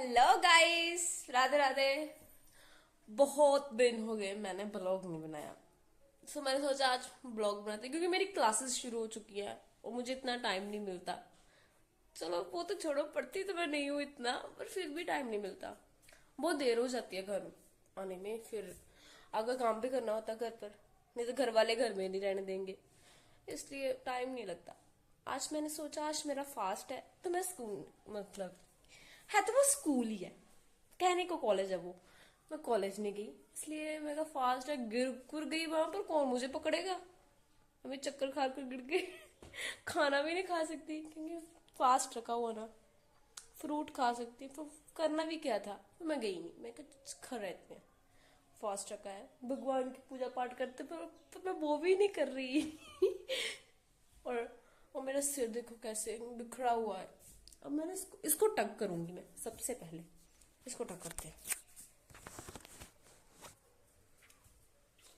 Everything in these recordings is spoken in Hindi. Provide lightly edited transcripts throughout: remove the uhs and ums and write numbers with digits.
Hello guys, Radhe Radhe. बहुत दिन हो गए मैंने ब्लॉग नहीं बनाया। मैंने सोचा आज ब्लॉग बनाते क्योंकि मेरी क्लासेस शुरू हो चुकी है और मुझे इतना टाइम नहीं मिलता। चलो वो तो छोड़ो, पढ़ती तो मैं नहीं हूँ इतना, पर फिर भी टाइम नहीं मिलता। बहुत देर हो जाती है घर आने में, फिर अगर काम भी करना होता घर पर, नहीं तो घर वाले घर में नहीं रहने देंगे, इसलिए टाइम नहीं लगता। आज मैंने सोचा आज मेरा फास्ट है तो मैं स्कूल, मतलब है तो वो स्कूल ही है, कहने को कॉलेज है वो। मैं कॉलेज नहीं गई, इसलिए मेरा फास्ट है। गिर गुर गई वहां पर, कौन मुझे पकड़ेगा? अभी चक्कर खा कर गिर गई। खाना भी नहीं खा सकती क्योंकि फास्ट रखा हुआ ना। फ्रूट खा सकती तो करना भी क्या था, तो मैं गई नहीं। मैं घर रहते हैं, फास्ट रखा है, भगवान की पूजा पाठ करते, पर मैं वो भी नहीं कर रही। और मेरा सिर देखो कैसे बिखरा हुआ है। अब मैंने इसको टक करूंगी। मैं सबसे पहले इसको टक करते हैं।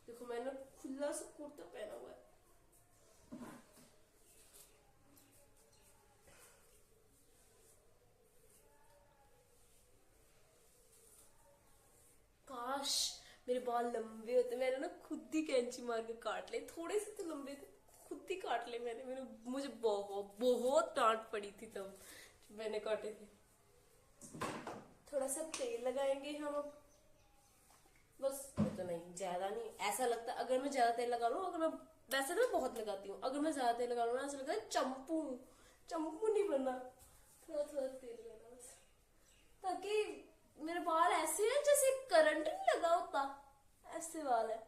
देखो मैंने खुला सा कुर्ता पहना हुआ है। काश मेरे बाल लंबे होते, मैंने ना खुद ही कैंची मार के काट ले। थोड़े से तो लंबे थे, खुद ही काट ले मैंने मुझे बहुत बहुत डांट पड़ी थी तब जब मैंने काटे थे। थोड़ा सा तेल लगाएंगे हम अब, बस। तो नहीं, ज्यादा नहीं। ऐसा लगता है अगर मैं ज्यादा तेल लगा लूं, अगर मैं, वैसे तो मैं बहुत लगाती हूँ, अगर मैं ज्यादा तेल लगा लूं ना ऐसा लगता है चंपू चंपू नहीं बनना। थोड़ा थोड़ा तेल लगाना बस, ताकि मेरे बाल ऐसे हैं जैसे करंट नहीं लगा होता, ऐसे बाल है।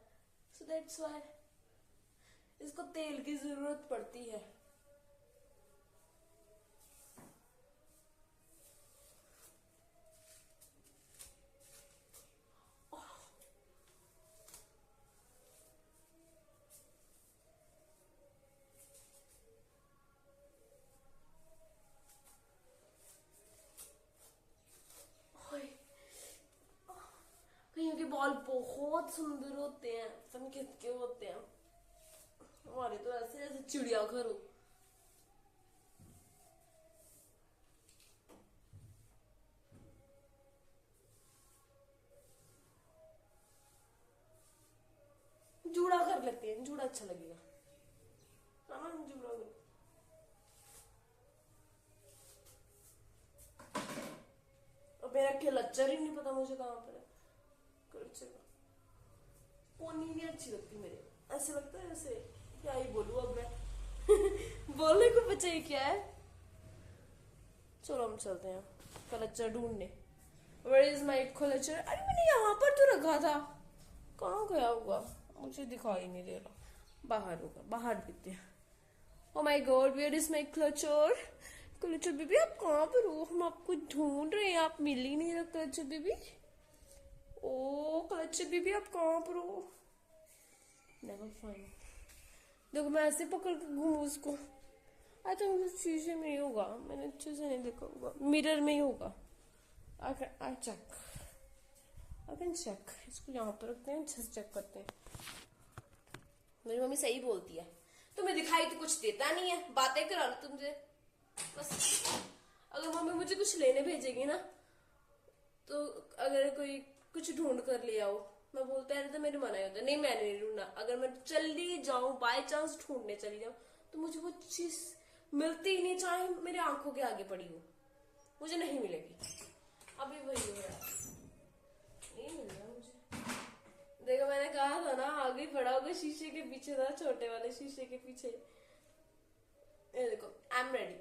सो दैट्स व्हाई इसको तेल की जरूरत पड़ती है। कईयों के बाल बहुत सुंदर होते हैं, सनखित के होते हैं। हमारे तो ऐसे जैसे चिड़ियाघर हो। जूड़ा कर लेते हैं, जूड़ा अच्छा लगेगा। हाँ, जूड़ा कर। और मेरा क्लचर ही नहीं पता मुझे कहाँ पर है क्लचर का। पोनी नहीं अच्छी लगती मेरे, ऐसे लगता है जैसे, क्या ही बोलूं अब मैं। बोलने को बचा ही क्या है। चलो हम चलते हैं क्लचर ढूंढने। Where is my clutcher? अरे मैंने यहाँ पर तो रखा था, कहाँ गया होगा? मुझे दिखाई नहीं दे रहा। बाहर होगा, बाहर दिखते हैं। Oh my god, where is my clutcher? Clutcher baby आप कहाँ पर हो? हम आपको ढूंढ रहे हैं, आप मिल ही नहीं रहे क्लचर बेबी। ओ क्लचर बेबी आप कहाँ पर हो? Never find. देखो मैं ऐसे पकड़ के घूमू उसको। अच्छा मुझे शीशे में ही होगा, मैंने अच्छे से नहीं देखा होगा, मिरर में ही होगा। I check, I can check. इसको यहाँ पर रखते हैं, अच्छे से चेक करते हैं। मेरी मम्मी सही बोलती है, तुम्हें दिखाई तो कुछ देता नहीं है, बातें करा लो तुमसे बस। अगर मम्मी मुझे कुछ लेने भेजेगी ना, तो अगर कोई कुछ ढूंढ कर ले आओ, मैं बोलता है तो मेरे मना ही होता है, नहीं मैंने नहीं ढूंढना। अगर मैं चली जाऊं, बाय चांस ढूंढने चली जाऊं, तो मुझे वो चीज मिलती ही नहीं, चाहे मेरे आंखों के आगे पड़ी हो, मुझे नहीं मिलेगी। अभी वही हो रहा है, नहीं मिल रहा मुझे। देखो मैंने कहा था ना, आगे पड़ा होगा, शीशे के पीछे था, छोटे वाले शीशे के पीछे। ये देखो, आई एम रेडी।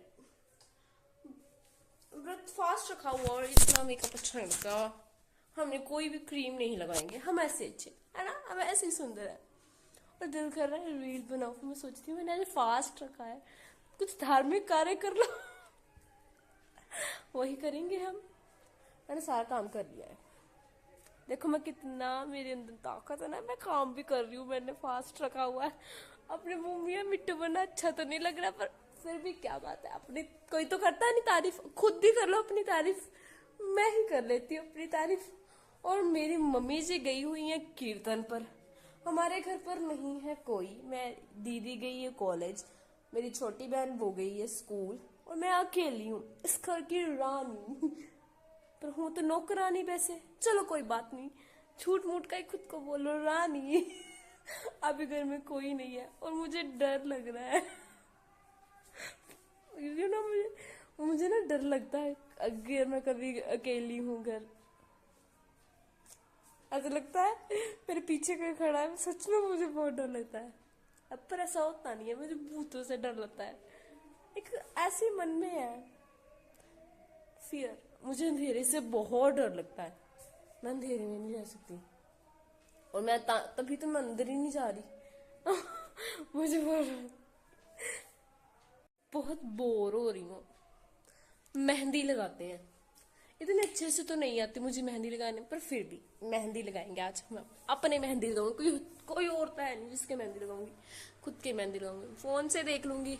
व्रत फास्ट रखा हुआ और इतना मेकअप अच्छा नहीं लगता। हमने कोई भी क्रीम नहीं लगाएंगे, हम ऐसे अच्छे है ना, हम ऐसे ही सुंदर है। और दिल कर रहा है रील बनाओ, फिर मैं सोचती हूँ मैंने आज फास्ट रखा है, कुछ धार्मिक कार्य कर लो। वही करेंगे हम। मैंने सारा काम कर लिया है, देखो मैं कितना, मेरे अंदर ताकत है ना, मैं काम भी कर रही हूँ। मैंने फास्ट रखा हुआ है। अपने मुंह में मिट्टू बना अच्छा तो नहीं लग रहा, पर फिर भी क्या बात है, अपनी कोई तो करता नहीं तारीफ, खुद भी कर लो अपनी तारीफ। मैं ही कर लेती हूँ अपनी तारीफ। और मेरी मम्मी जी गई हुई है कीर्तन पर, हमारे घर पर नहीं है कोई। मैं, दीदी गई है कॉलेज, मेरी छोटी बहन वो गई है स्कूल, और मैं अकेली हूँ इस घर की रानी। पर हूं तो नौकरानी वैसे। चलो कोई बात नहीं, झूठ मूठ का ही खुद को बोलो रानी। अभी घर में कोई नहीं है और मुझे डर लग रहा है। यू नो मुझे ना डर लगता है अगर मैं कभी अकेली हूँ घर। ऐसा लगता है मेरे पीछे कोई खड़ा है, सच में मुझे बहुत डर लगता है। अब पर ऐसा होता नहीं है, मुझे भूतों से डर लगता है, एक ऐसे मन में है फियर। मुझे अंधेरे से बहुत डर लगता है, मैं अंधेरे में नहीं रह सकती। और मैं तभी तो मैं अंदर ही नहीं जा रही। मुझे बहुत बोर हो रही हूँ। मेहंदी लगाते हैं, इतने अच्छे से तो नहीं आती मुझे मेहंदी लगाने, पर फिर भी मेहंदी लगाएंगे आज हम। अपने मेहंदी लगाऊंगी, कोई और तो है नहीं जिसके मेहंदी लगाऊंगी, खुद के मेहंदी लगाऊंगी। फोन से देख लूंगी,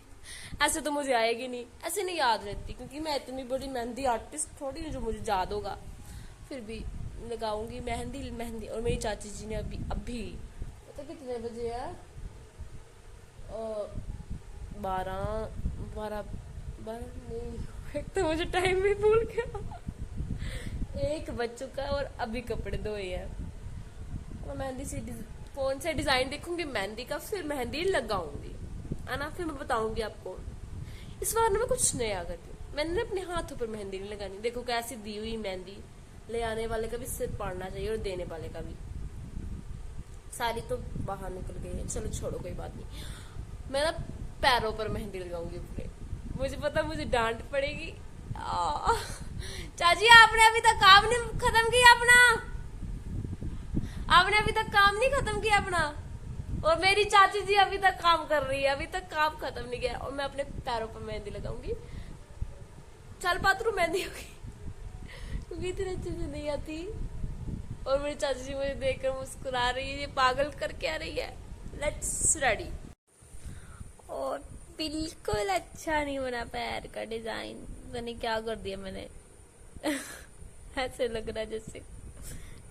ऐसे तो मुझे आएगी नहीं, ऐसे नहीं याद रहती, क्योंकि मैं इतनी बड़ी मेहंदी आर्टिस्ट थोड़ी हूँ जो मुझे याद होगा। फिर भी लगाऊंगी मेहंदी मेहंदी। और मेरी चाची जी ने अभी पता कितने बजे है, 12 12 12 नहीं, एक तो मुझे टाइम भी भूल गया। 1 बज चुका है और अभी कपड़े धोए हैं। मैं मेहंदी से फोन से डिजाइन देखूंगी मेहंदी का, फिर मेहंदी लगाऊंगी, है ना। फिर मैं बताऊंगी आपको। इस बार ना मैं कुछ नया करती हूँ, मैंने अपने हाथों पर मेहंदी नहीं लगानी। देखो कैसी दी हुई मेहंदी, ले आने वाले का भी सिर पाड़ना चाहिए और देने वाले का भी। सारी तो बाहर निकल गई है, चलो छोड़ो कोई बात नहीं। मैं ना पैरों पर मेहंदी लगाऊंगी अपने। मुझे पता मुझे डांट पड़ेगी। चाची आपने अभी तक काम नहीं खत्म किया अपना, आपने अभी तक काम नहीं खत्म किया अपना। और मेरी चाची जी अभी तक काम कर रही है, अभी तक काम खत्म नहीं किया। और मैं अपने पैरों पर मेहंदी लगाऊंगी, चल पात्रू मेहंदी होगी, क्योंकि इतनी अच्छे से नहीं आती। और मेरी चाची जी मुझे देखकर मुस्कुरा रही है, ये पागल करके आ रही है। Let's ready. और बिल्कुल अच्छा नहीं बना पैर का डिजाइन, पता नहीं क्या कर दिया मैंने। ऐसे लग रहा है जैसे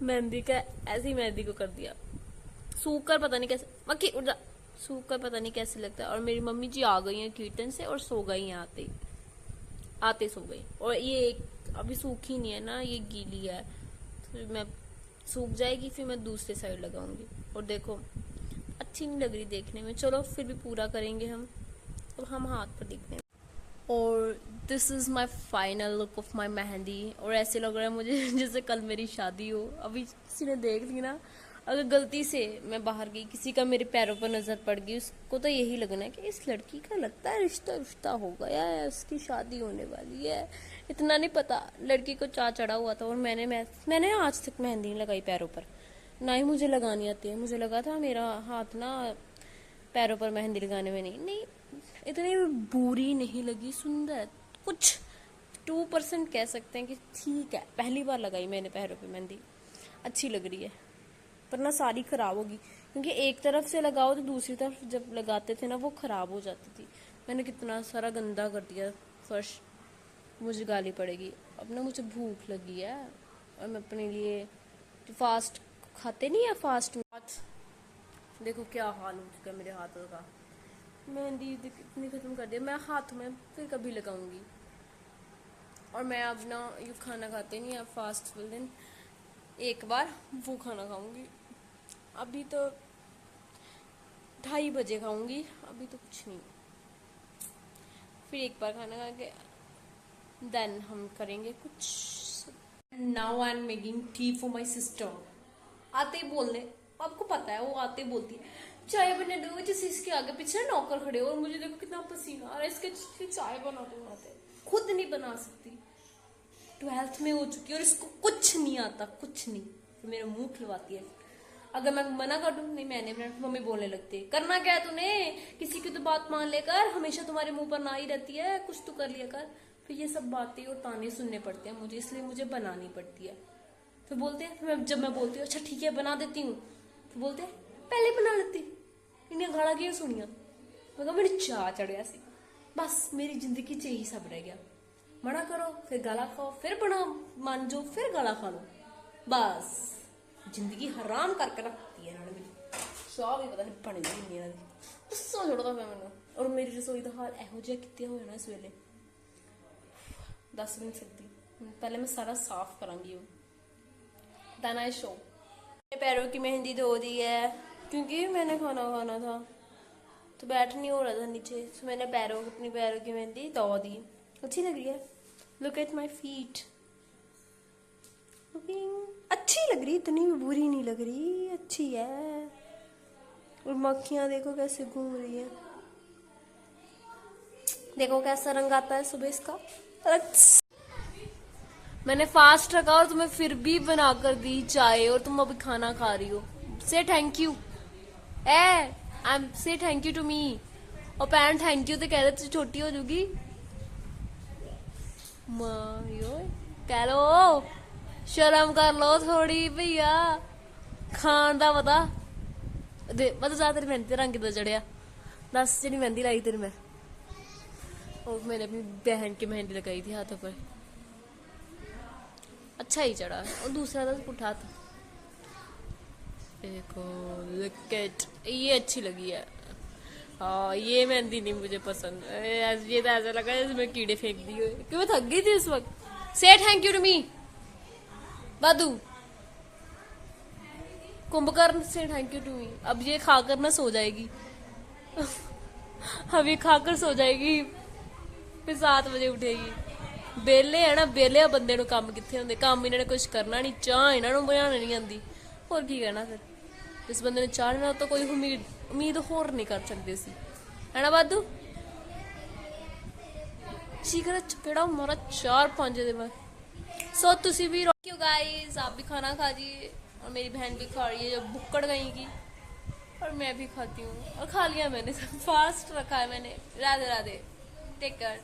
मेहंदी का, ऐसी मेहंदी को कर दिया। सूख कर पता नहीं कैसे, मक्खी उड़ जा, सूख कर पता नहीं कैसे लगता है। और मेरी मम्मी जी आ गई हैं कीर्तन से और सो गई हैं, आते सो गई। और ये एक अभी सूखी नहीं है ना, ये गीली है, तो मैं सूख जाएगी फिर मैं दूसरी साइड लगाऊंगी। और देखो अच्छी नहीं लग रही देखने में, चलो फिर भी पूरा करेंगे हम। तो हम हाथ पर देखते हैं। और this is my final look of my mehndi. और ऐसे लग रहा है मुझे जैसे कल मेरी शादी हो। अभी किसी ने देख ली ना, अगर गलती से मैं बाहर गई, किसी का मेरे पैरों पर नजर पड़ गई, उसको तो यही लगना है कि इस लड़की का लगता है रिश्ता हो गया है, उसकी शादी होने वाली है। इतना नहीं पता लड़की को चा चढ़ा हुआ था। और मैंने आज तक मेहंदी नहीं लगाई पैरों पर, ना ही मुझे लगानी आती है। मुझे लगा था मेरा हाथ ना पैरों पर मेहंदी लगाने में नहीं इतनी बुरी नहीं लगी, सुंदर कुछ 2% कह सकते हैं कि ठीक है। पहली बार लगाई मैंने पैरों पे मेहंदी, अच्छी लग रही है, पर ना सारी खराब होगी, क्योंकि एक तरफ से लगाओ तो दूसरी तरफ जब लगाते थे ना वो खराब हो जाती थी। मैंने कितना सारा गंदा कर दिया फर्श, मुझे गाली पड़ेगी। अब ना मुझे भूख लगी है और मैं अपने लिए फास्ट खाते नहीं है, फास्ट देखो क्या हाल हो चुका है मेरे हाथों का। मेहंदी इतनी खत्म कर दिया, मैं हाथ में फिर कभी लगाऊंगी। और मैं अब ना ये खाना खाते नहीं है फास्ट वाले दिन, एक बार वो खाना खाऊंगी। अभी तो 2:30 बजे खाऊंगी, अभी तो कुछ नहीं। फिर एक बार खाना खा के देन हम करेंगे कुछ। Now I am making tea for my sister. आते ही बोलने, आपको पता है वो आते ही बोलती है चाय बना दो, जैसे इसके आगे पीछे नौकर खड़े हो। और मुझे देखो कितना पसीना आ रहा है, इसके चाय बनाते बनाते खुद नहीं बना सकती। 12th में हो चुकी है और इसको कुछ नहीं आता, कुछ नहीं। तो मेरा मुंह खिलवाती है। अगर मैं मना कर दूं नहीं मैंने बनाया, मम्मी बोलने लगती है करना क्या है तूने, किसी की तो बात मान लेकर, हमेशा तुम्हारे मुंह पर ना ही रहती है, कुछ तो कर लिया कर। फिर ये सब बातें और ताने सुनने पड़ते हैं मुझे, इसलिए मुझे बनानी पड़ती है। फिर बोलते हैं, जब मैं बोलती हूँ अच्छा ठीक है बना देती हूँ, तो बोलते हैं पहले बना लेती, इन्हें गाड़ा क्यों सुनिया। मैं मेरी चाह चढ़ गया सी, बस मेरी जिंदगी च यही सब रह गया। मना करो फिर गाला खाओ, फिर बना मान जो फिर गाला खा लो, बस जिंदगी हराम करके रखती है मेरी। चाह भी पता नहीं बन गई नहीं गुस्सा छोड़ता मैं मैंने। और मेरी रसोई का हाल एहो जिहा कित्ते हो जाना इस वेले, दस भी नहीं सकती। पहले मैं सारा साफ करांगी देन आई शो। पैरों की मेहंदी धो दी है क्योंकि मैंने खाना खाना था तो बैठ नहीं हो रहा था नीचे, तो मैंने अपनी पैरों की मेहंदी धो दी। अच्छी लग रही है, लुक एट माई फीट, अच्छी लग रही, इतनी भी बुरी नहीं लग रही, अच्छी है। और मक्खियां देखो कैसे घूम रही है, देखो कैसा रंग आता है सुबह इसका। मैंने फास्ट रखा और तुम्हें फिर भी बना कर दी चाय और तुम अभी खाना खा रही हो। से थैंक यू आई एम से थैंक यू टू मी। और पैन थैंक यू तो कह रहे छोटी हो जाऊगी। कह लो शर्म कर लो थोड़ी भैया, खान दा पता दे मतलब जा। तेरी मेहंदी रंग कितना चढ़िया दस जी मेहंदी लाई तेरी मैं। और मैंने अपनी बहन की मेहंदी लगाई थी हाथों पर, अच्छा ही चढ़ा। और दूसरा था पुठा था। देखो लुक एट, ये अच्छी लगी है। हाँ ये मेहंदी नहीं मुझे पसंद, ये तो ऐसा लगा जैसे मैं कीड़े फेंक दी हो, क्योंकि मैं थक गई थी उस वक्त। से थैंक यू टू मी बादू, कुंभकर्ण से थैंक यू टू मी। अब ये खाकर ना सो जाएगी अब ये खाकर सो जाएगी, फिर 7 बजे उठेगी। बेले है ना, बेले बंदे नु काम किथे होंदे, काम इन्होंने कुछ करना नहीं, चाह इन्होंने बनाने नहीं आती, होर की कहना। फिर जिस बंदे ने चाह लेना तो कोई उम्मीद होर नहीं कर सकते सी, है ना बादू। शिखर चपेड़ा मारा 4-5 दिन बाद। सो तुसी भी क्यों गाइस, आप भी खाना खा लीजिए और मेरी बहन भी खा रही है जो बुक्कड़ गई की, और मैं भी खाती हूँ। और खा लिया मैंने, फास्ट रखा है मैंने। Radhe Radhe, take care.